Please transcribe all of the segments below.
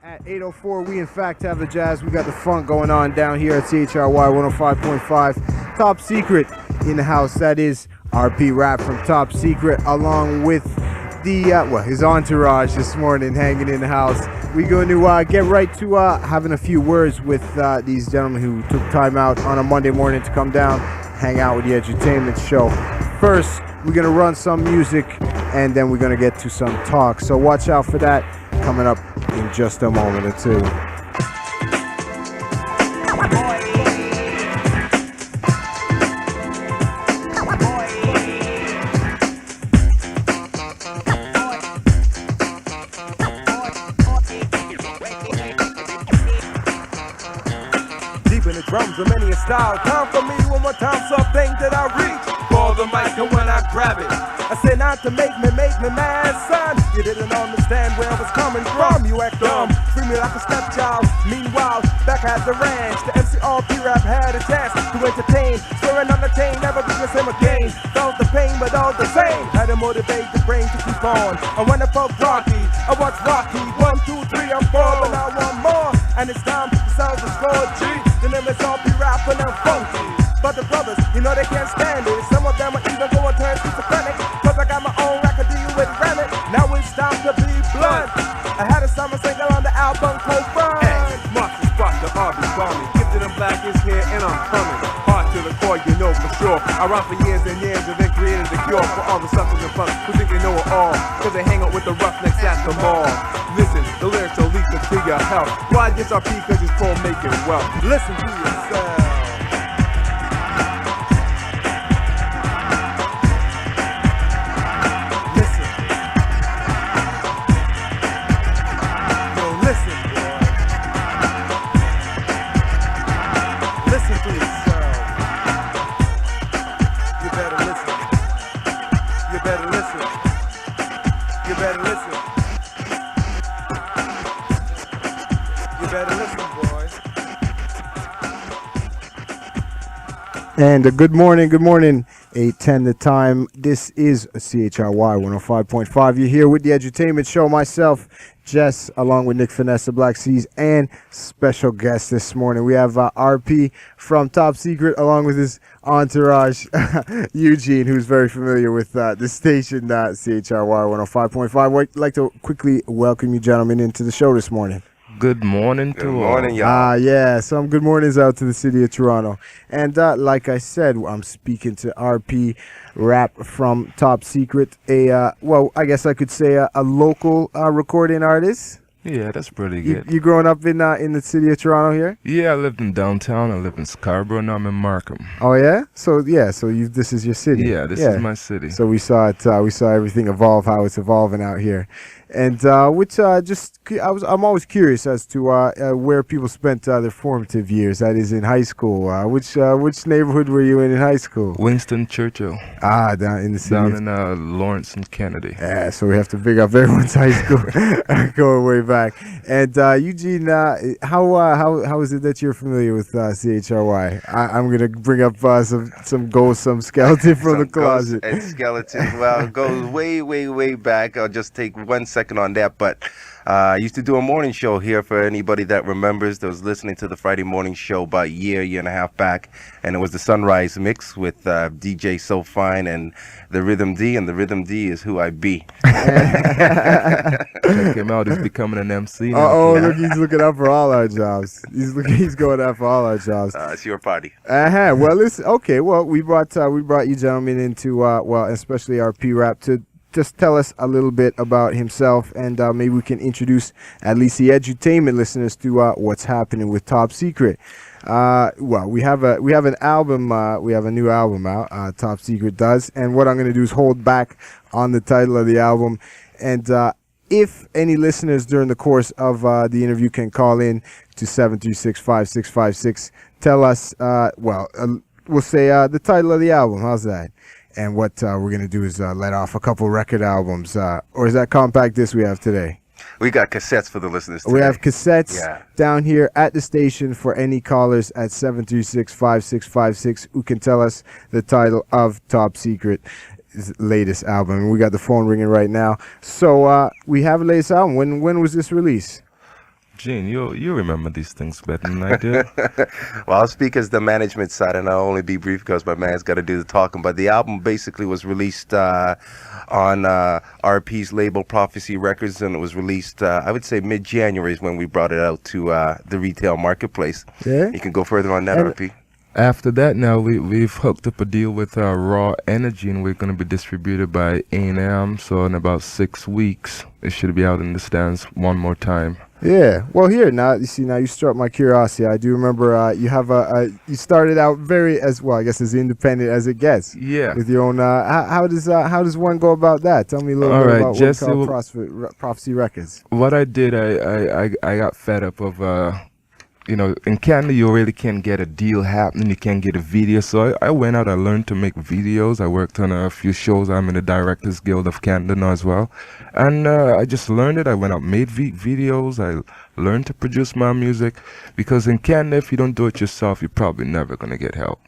At 8:04, we in fact have the jazz. We got the funk going on down here at CHRY 105.5. Top Secret in the house. That is RP Rap from Top Secret, along with the his entourage this morning hanging in the house. We're going to get right to having a few words with these gentlemen who took time out on a Monday morning to come down, hang out with the Edutainment Show. First, we're going to run some music, and then we're going to get to some talk. So watch out for that coming up in just a moment or two. Deep in the drums of many a style. Time for me one more time, something that I reach for the mic, and when I grab it, I say not to make me mad, son. You didn't understand where I was coming from. You act dumb, free me like a stepchild. Meanwhile, back at the ranch, the MCRP rap had a chance to entertain. Swearing on the chain, never be the same again. Felt the pain, but all the same. Had to motivate the brain to keep on. And when I felt Rocky, I watched Rocky. 1, 2, 3, I'm 4, but now I want more. And it's time to sell the score. G, the name is RP Rap and I'm funky. But the brothers, you know they can't stand it. Some of them are even going to turn schizophrenic. Cause I got my own record deal with Remit. Now it's time to be blunt. I had a summer single on the album Cold Front. Hey, Mark the spot, the RB bombing. Gifted and black is here and I'm coming. Hard to the core, you know for sure. I rhyme for years and years and then created the cure for all the suckers and punks who think they know it all. Cause they hang out with the roughnecks at the mall. Listen, the lyrics will lead to your health. Why this RP? Cause it's called making wealth. Listen to yourself. And good morning, 8:10 the time. This is CHRY 105.5. You're here with the Edutainment Show. Myself, Jess, along with Nick Finesse, Black Seas, and special guest this morning. We have RP from Top Secret, along with his entourage, Eugene, who's very familiar with the station, CHRY 105.5. I'd like to quickly welcome you gentlemen into the show this morning. Good morning to all. Good morning, y'all. Yeah, some good mornings out to the city of Toronto. And like I said, I'm speaking to RP Rap from Top Secret, I guess I could say a local recording artist. Yeah, that's pretty good. You growing up in the city of Toronto here? Yeah, I lived in downtown. I lived in Scarborough. Now I'm in Markham. Oh yeah, so this is your city. Yeah, this is my city. So we saw it. We saw everything evolve, how it's evolving out here, and I'm always curious as to where people spent their formative years. That is in high school. Which neighborhood were you in high school? Winston Churchill. Down in the city. Down in Lawrence and Kennedy. Yeah, so we have to big up everyone's high school going way back. And Eugene, how is it that you're familiar with CHRY? I'm gonna bring up some ghosts, some skeleton from the closet. And skeletons. Well, it goes way back. I'll just take 1 second on that, but I used to do a morning show here for anybody that remembers, that was listening to the Friday morning show about a year and a half back, and it was the Sunrise Mix with DJ So Fine and the Rhythm D, and the Rhythm D is who I be. Check him out, he's becoming an MC now. Look, he's looking out for all our jobs. He's going out for all our jobs. It's your party. Well, listen, okay, well, we brought you gentlemen into, especially RP Rap to just tell us a little bit about himself, and maybe we can introduce at least the edutainment listeners to what's happening with Top Secret. We have an album. We have a new album out. Top Secret does, and what I'm going to do is hold back on the title of the album, and if any listeners during the course of the interview can call in to 736-5656, tell us. We'll say the title of the album. How's that? And what we're going to do is let off a couple record albums. Or is that compact disc we have today? We got cassettes for the listeners today. We have cassettes down here at the station for any callers at 736-5656 who can tell us the title of Top Secret. His latest album. We got the phone ringing right now. So we have a latest album. When was this released? Gene, you remember these things better than I do. Well, I'll speak as the management side, and I'll only be brief because my man's got to do the talking. But the album basically was released on RP's label Prophecy Records, and it was released, I would say, mid-January is when we brought it out to the retail marketplace. Yeah. You can go further on that, And- RP. After that, now we've hooked up a deal with Raw Energy, and we're going to be distributed by A&M. So in about 6 weeks, it should be out in the stands one more time. Yeah. Well, here now you see. Now you struck my curiosity. I do remember you have you started out very as well. I guess as independent as it gets. Yeah. With your own. How does one go about that? Tell me a little All bit right, about Jesse, what Prophecy Records. What I did, I got fed up of, in Canada you really can't get a deal happening, you can't get a video. So I went out, I learned to make videos. I worked on a few shows. I'm in the Directors Guild of Canada now as well. And I just learned it. I went out, made videos. I learned to produce my music. Because in Canada, if you don't do it yourself, you're probably never going to get help.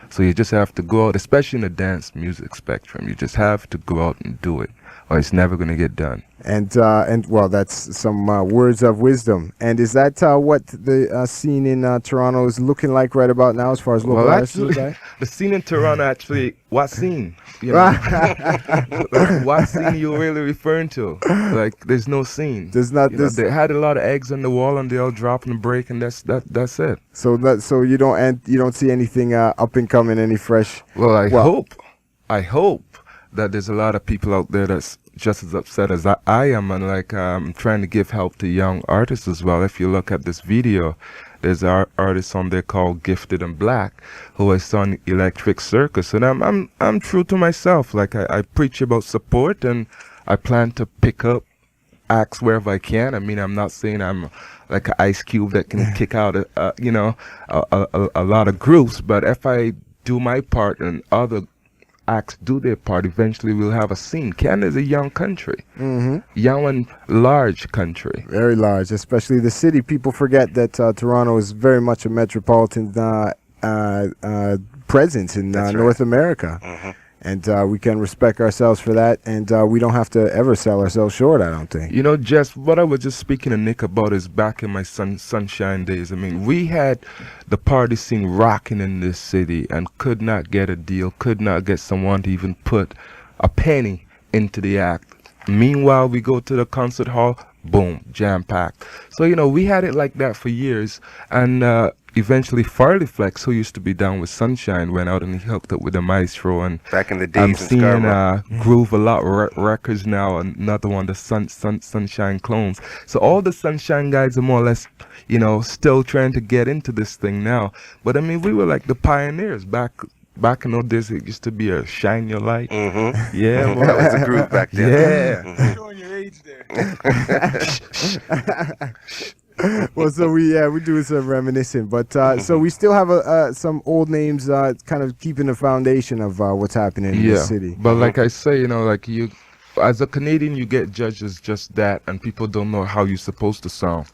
So you just have to go out, especially in the dance music spectrum. You just have to go out and do it, or it's never going to get done. And well, that's some words of wisdom. And is that what the scene in Toronto is looking like right about now, as far as local artists? Actually, the scene in Toronto, actually, what scene? You know, like, what scene you really referring to? Like, there's no scene. There's not You know, this. they had a lot of eggs on the wall, and they all dropping a break, and that's it. So you don't see anything up and coming, any fresh. Well, I hope that there's a lot of people out there that's just as upset as I am, and like trying to give help to young artists as well. If you look at this video, there's an artist on there called Gifted and Black who is on Electric Circus, and I'm true to myself. Like I preach about support, and I plan to pick up acts wherever I can. I mean, I'm not saying I'm like an Ice Cube that can kick out a lot of groups, but if I do my part and other acts do their part, eventually we'll have a scene. Canada's a young country, young and large country. Very large, especially the city. People forget that Toronto is very much a metropolitan presence in North America. And we can respect ourselves for that, and we don't have to ever sell ourselves short, I don't think. You know, Jess, what I was just speaking to Nick about is back in my sunshine days. I mean, we had the party scene rocking in this city and could not get a deal, could not get someone to even put a penny into the act. Meanwhile, we go to the concert hall, boom, jam-packed. So, you know, we had it like that for years, and eventually Farley Flex, who used to be down with Sunshine, went out and he hooked up with the Maestro, and Back in the days I'm in seeing Scarborough. Groove a Lot records now, another one, the Sunshine Clones. So all the Sunshine guys are more or less, you know, still trying to get into this thing now. But I mean, we were like the pioneers back in those days. It used to be a Shine Your Light. Yeah, That was the group back then. yeah. Showing your age there. Well, so we're doing some reminiscing, but so we still have some old names, kind of keeping the foundation of what's happening in the city. But like I say, you know, like you, as a Canadian, you get judged as just that, and people don't know how you're supposed to sound.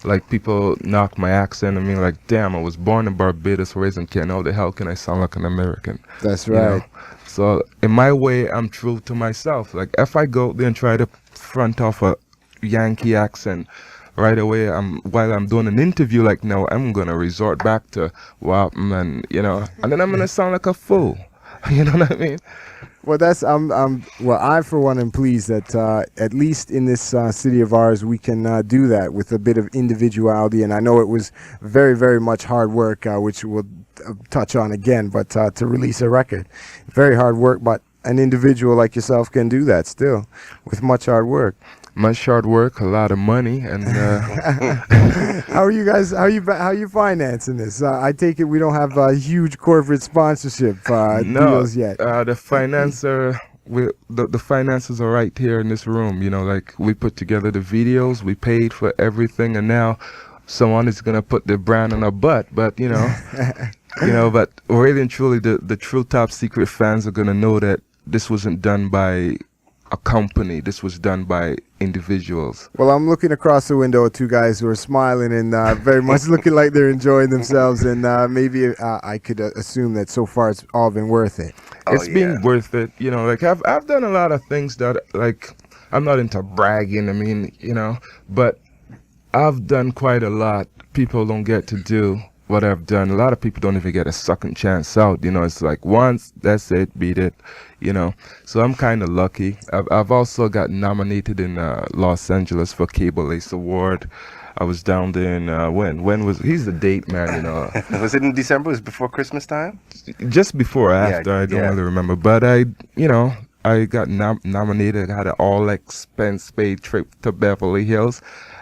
Like, people knock my accent. I mean, like, damn, I was born in Barbados, raised in Canada. How the hell can I sound like an American? That's You right. know? So in my way, I'm true to myself. Like, if I go there and try to front off a Yankee accent right away, while I'm doing an interview, like, no, I'm gonna resort back to and you know, and then I'm gonna sound like a fool. You know what I mean? Well, that's I for one am pleased that at least in this city of ours we can do that with a bit of individuality. And I know it was very, very much hard work, which we'll touch on again. But to release a record, very hard work. But an individual like yourself can do that still with much hard work. Much hard work, a lot of money, and How are you guys? How you financing this? I take it we don't have huge corporate sponsorship deals yet. The financer, the finances are right here in this room. You know, like, we put together the videos, we paid for everything, and now someone is gonna put their brand on our butt. But you know, but really and truly, the true top secret fans are gonna know that this wasn't done by a company. This was done by individuals. Well, I'm looking across the window at two guys who are smiling and very much looking like they're enjoying themselves, and maybe I could assume that so far it's all been worth it. It's been worth it. You know, like, I've done a lot of things that, like, I'm not into bragging. I mean, you know, but I've done quite a lot. People don't get to do what I've done. A lot of people don't even get a second chance out. You know, it's like once, that's it, beat it. You know, so I'm kind of lucky. I've also got nominated in Los Angeles for Cable Ace Award. I was down there in when was he's the date man, you know. Was it in December? Was it before Christmas time? Just before or after, I don't really remember. But I got nominated. I had an all expense paid trip to Beverly Hills.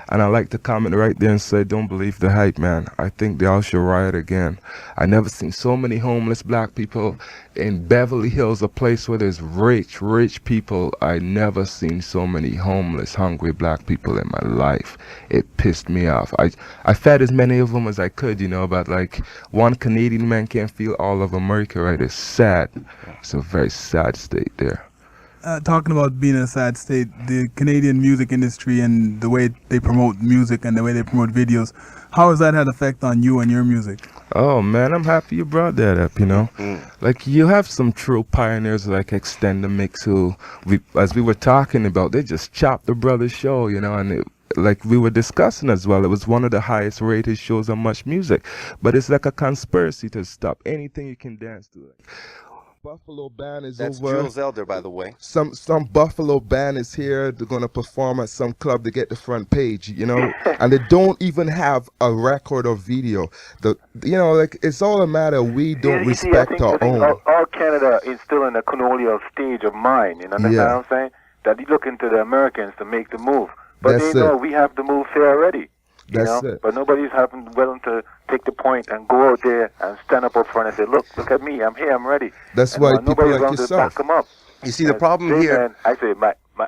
And I like to comment right there and say, don't believe the hype, man. I think they all should riot again. I never seen so many homeless black people in Beverly Hills, a place where there's rich people. I never seen so many homeless, hungry black people in my life. It pissed me off. I fed as many of them as I could, you know, but like one Canadian man can't feel all of America, right? It's sad. It's a very sad state there. Talking about being in a sad state, the Canadian music industry and the way they promote music and the way they promote videos, how has that had effect on you and your music? Oh man, I'm happy you brought that up, you know. Like you have some true pioneers like Extend the Mix who, as we were talking about, they just chopped the brother's show, you know, and like we were discussing as well, it was one of the highest rated shows on Much Music. But it's like a conspiracy to stop anything you can dance to. Like, Buffalo band is That's over. Jules Elder, by the way. Some Buffalo band is here. They're gonna perform at some club to get the front page, you know, and they don't even have a record or video. Like it's all a matter. We don't respect our own. All Canada is still in a colonial stage of mind. You know what I'm saying? That you look into the Americans to make the move, but they know we have the move here already. That's it. But nobody's willing to take the point and go out there and stand up front and say, look at me, I'm here, I'm ready. That's why people like yourself. To back them up. You see, the problem here... Man, I say,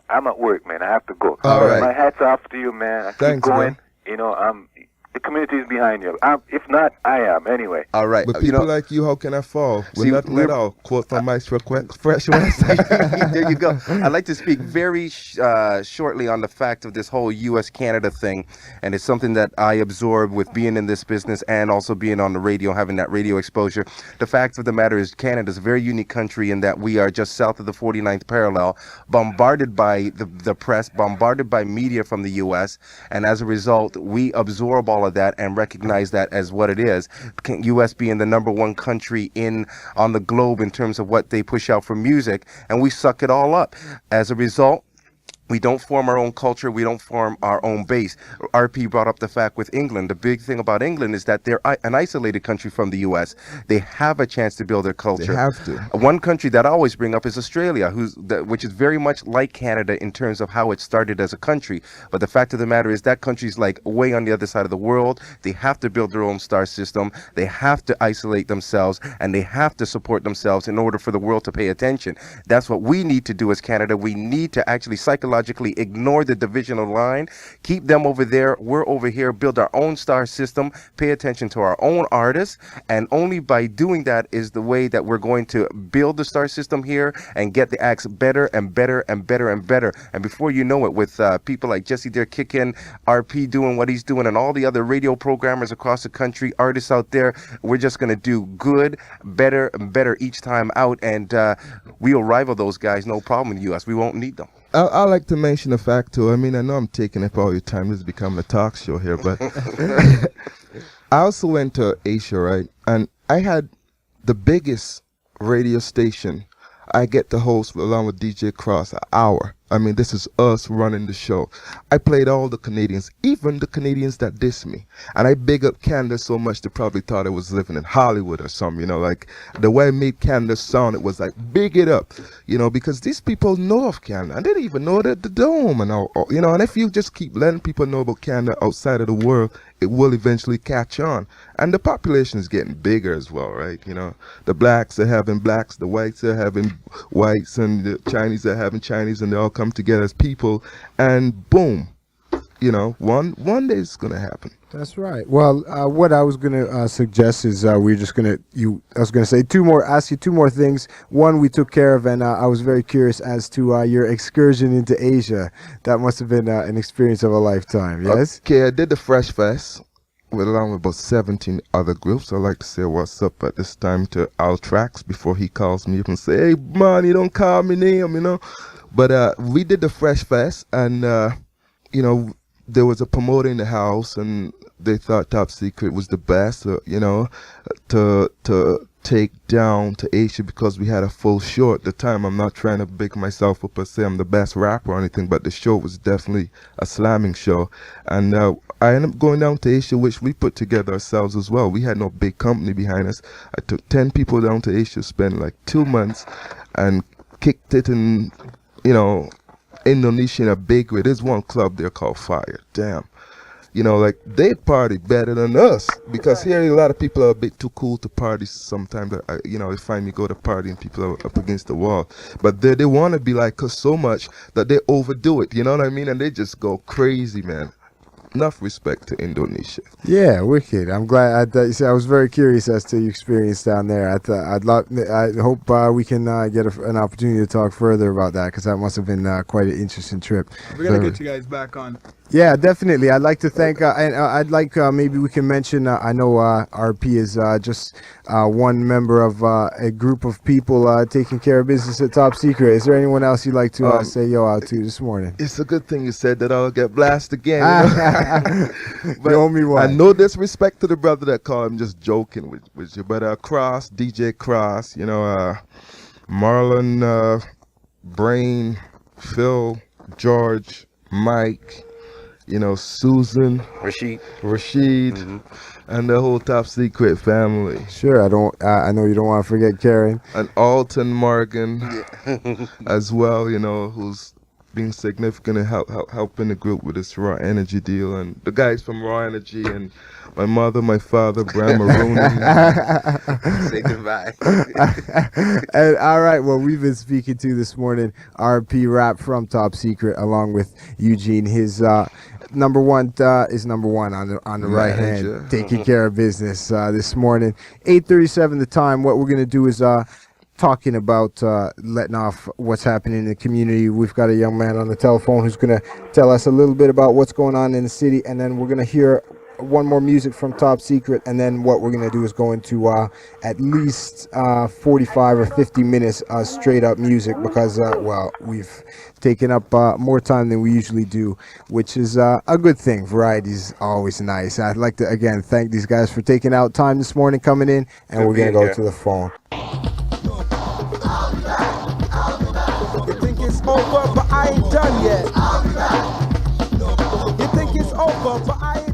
I'm at work, man. I have to go. All right. My hat's off to you, man. I Thanks, keep going. man. You know, the community is behind you. If not, I am, anyway. All right. But people like you, how can I fall? See, We're nothing at all. Quote from Mike's Fresh website. There you go. I'd like to speak very shortly on the fact of this whole U.S.-Canada thing, and it's something that I absorbed with being in this business and also being on the radio, having that radio exposure. The fact of the matter is Canada is a very unique country in that we are just south of the 49th parallel, bombarded by the press, bombarded by media from the U.S., and as a result, we absorb all of that and recognize that as what it is. U.S. being the #1 country on the globe in terms of what they push out for music, and we suck it all up. As a result, we don't form our own culture. We don't form our own base. RP brought up the fact with England. The big thing about England is that they're an isolated country from the U.S. They have a chance to build their culture. They have to. One country that I always bring up is Australia, which is very much like Canada in terms of how it started as a country. But the fact of the matter is that country's like way on the other side of the world. They have to build their own star system. They have to isolate themselves, and they have to support themselves in order for the world to pay attention. That's what we need to do as Canada. We need to actually psychologically ignore the divisional line, keep them over there, we're over here, build our own star system, pay attention to our own artists, and only by doing that is the way that we're going to build the star system here and get the acts better and better and better and better. And before you know it, with people like Jesse there kicking, RP doing what he's doing, and all the other radio programmers across the country, artists out there, we're just going to do good, better and better each time out, and we'll rival those guys, no problem in the U.S. We won't need them. I like to mention a fact too. I mean, I know I'm taking up all your time. This is becoming a talk show here, but I also went to Asia, right? And I had the biggest radio station. I get to host along with DJ Cross an hour. I mean, this is us running the show. I played all the Canadians, even the Canadians that diss me. And I big up Canada so much they probably thought I was living in Hollywood or something, you know, like the way I made Canada sound, it was like, big it up, you know, because these people know of Canada. And they didn't even know that the dome and all, you know, and if you just keep letting people know about Canada outside of the world, it will eventually catch on. And the population is getting bigger as well, right? You know, the blacks are having blacks, the whites are having whites, and the Chinese are having Chinese, and they all come together as people, and boom, you know, one day it's gonna happen. That's right. Well, what I was gonna suggest is I was gonna say ask you two more things. One we took care of, and I was very curious as to your excursion into Asia. That must have been an experience of a lifetime. Yes. Okay, I did the Fresh Fest along with about 17 other groups. I'd like to say what's up at this time to Al Trax before he calls me up and say, hey man, you don't call me name, you know. But we did the Fresh Fest, and you know, there was a promoter in the house, and they thought Top Secret was the best, to take down to Asia, because we had a full show at the time. I'm not trying to big myself up or say I'm the best rapper or anything, but the show was definitely a slamming show. And I ended up going down to Asia, which we put together ourselves as well. We had no big company behind us. I took 10 people down to Asia, spent like 2 months, and kicked it in, Indonesia in a big way. There's one club there called Fire. Damn. They party better than us, because here a lot of people are a bit too cool to party sometimes. They find me go to party and people are up against the wall. But they want to be like us so much that they overdo it, you know what I mean? And they just go crazy, man. Enough respect to Indonesia. Yeah, wicked. I'm glad. I was very curious as to your experience down there. I hope we can get an opportunity to talk further about that, because that must have been quite an interesting trip. We're going to get you guys back on. Yeah, definitely. I'd like to thank, and I'd like maybe we can mention, I know RP is just one member of a group of people taking care of business at Top Secret. Is there anyone else you'd like to say yo out to this morning? It's a good thing you said that. I'll get blasted again. But only one. I know disrespect to the brother that called. I'm just joking with you. But Cross, DJ Cross, Marlon, Brain, Phil, George, Mike, Susan, Rashid, and the whole Top Secret family. Sure, I know you don't want to forget Karen. And Alton Morgan as well, who's been significant in helping the group with this Raw Energy deal. And the guys from Raw Energy, and my mother, my father, Bram Marooney. Say goodbye. And all right, well, we've been speaking to this morning RP Rap from Top Secret, along with Eugene. His number one is number one on the right hand, taking care of business this morning. 8:37 the time. What we're gonna do is talking about letting off what's happening in the community. We've got a young man on the telephone who's gonna tell us a little bit about what's going on in the city, and then we're gonna hear one more music from Top Secret, and then what we're gonna do is go into at least 45 or 50 minutes straight up music, because we've taken up more time than we usually do, which is a good thing. Variety is always nice. I'd like to again thank these guys for taking out time this morning, coming in, and we're gonna go to the phone. You think it's over, but I ain't done yet. You think it's over, but I ain't